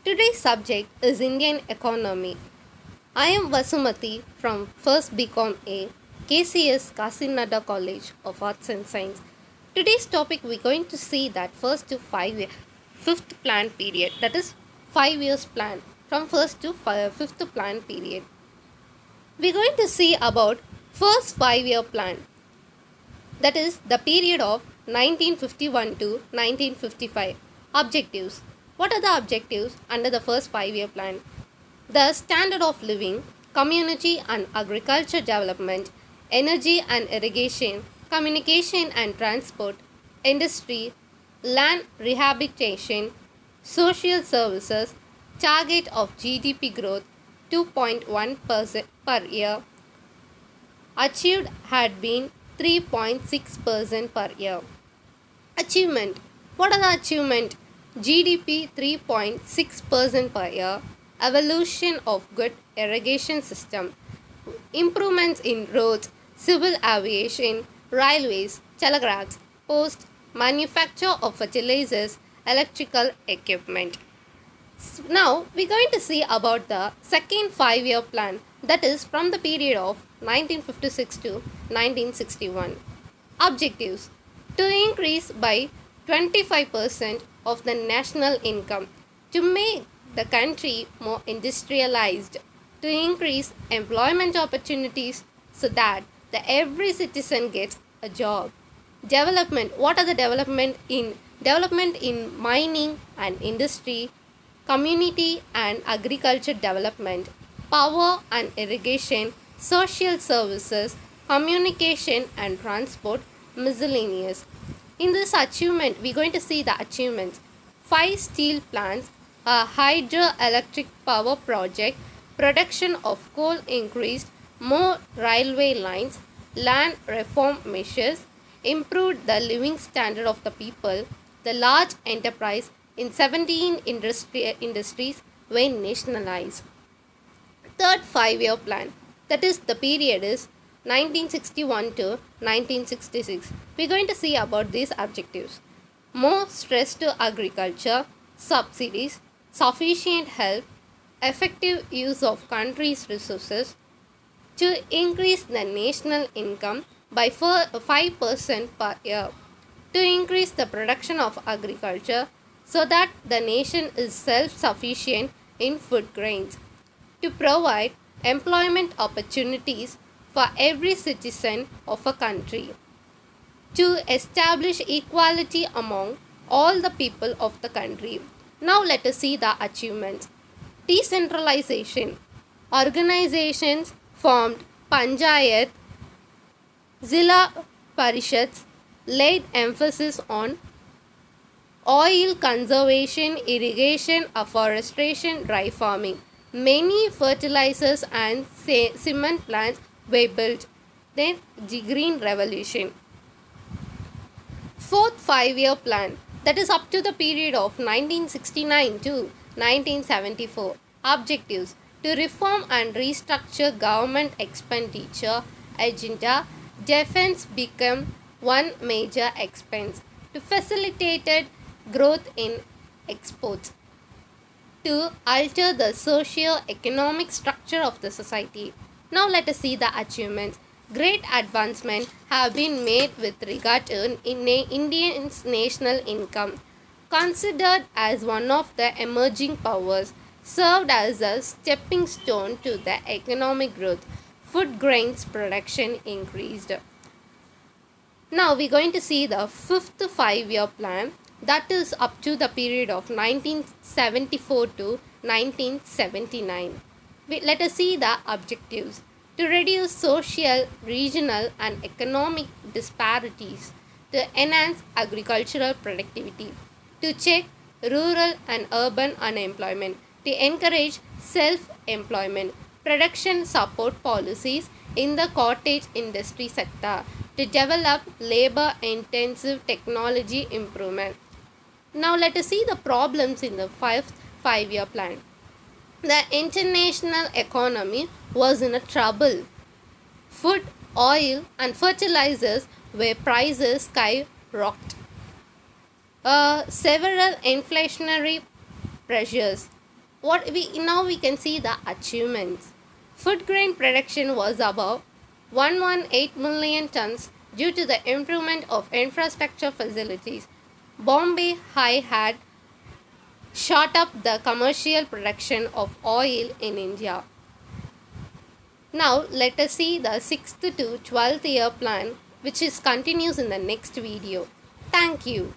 Today's subject is Indian economy. I am Vasumati from First BCom A, KCS Kasinada College of Arts and Science. Today's topic we're going to see that first to fifth plan period, that is 5 years plan from first to fifth plan period. We're going to see about first 5 year plan, that is the period of 1951 to 1955. Objectives. What are the objectives under the first 5 year plan? The standard of living, community and agriculture development, energy and irrigation, communication and transport, industry, land rehabilitation, social services, target of GDP growth 2.1% per year, achieved had been 3.6% per year. Achievement. What are the achievement? GDP 3.6% per year, evolution of good irrigation system, improvements in roads, civil aviation, railways, telegraphs, post, manufacture of fertilizers, electrical equipment. Now we're going to see about the second 5 year plan, that is from the period of 1956 to 1961. Objectives: to increase by 25% of the national income, to make the country more industrialized, to increase employment opportunities so that every citizen gets a job. Development. What are the development in mining and industry, community and agriculture development, power and irrigation, social services, communication and transport, miscellaneous. In this achievement, we're going to see the achievements. 5 steel plants, a hydroelectric power project, production of coal increased, more railway lines, land reform measures, improved the living standard of the people, the large enterprise in 17 industries were nationalized. Third 5 year plan, that is the period is 1961 to 1966. We're going to see about these objectives. More stress to agriculture, subsidies, sufficient help, effective use of country's resources, to increase the national income by 5% per year, to increase the production of agriculture so that the nation is self-sufficient in food grains, to provide employment opportunities for every citizen of a country, to establish equality among all the people of the country. Now let us see the achievements. Decentralization. Organizations formed Panchayat, Zilla Parishads, laid emphasis on oil conservation, irrigation, afforestation, dry farming. Many fertilizers and cement plants were built. Then the Green Revolution. Fourth 5 year plan, that is up to the period of 1969 to 1974. Objectives: to reform and restructure government expenditure agenda. Defense became one major expense. To facilitate growth in exports, to alter the socio-economic structure of the society. Now let us see the achievements. Great advancements have been made with regard to India's national income. Considered as one of the emerging powers, served as a stepping stone to the economic growth. Food grains production increased. Now we're going to see the fifth 5 year plan, that is up to the period of 1974 to 1979. Let us see the objectives. To reduce social, regional and economic disparities, to enhance agricultural productivity, to check rural and urban unemployment, to encourage self-employment, production support policies in the cottage industry sector, to develop labor-intensive technology improvement. Now let us see the problems in the fifth 5 year plan. The international economy was in a trouble. Food, oil and fertilizers were prices skyrocketed. Several inflationary pressures. We can see the achievements. Food grain production was above 118 million tons due to the improvement of infrastructure facilities. Bombay High had shot up the commercial production of oil in India. Now let us see the 6th to 12th year plan which is continues in the next video. Thank you.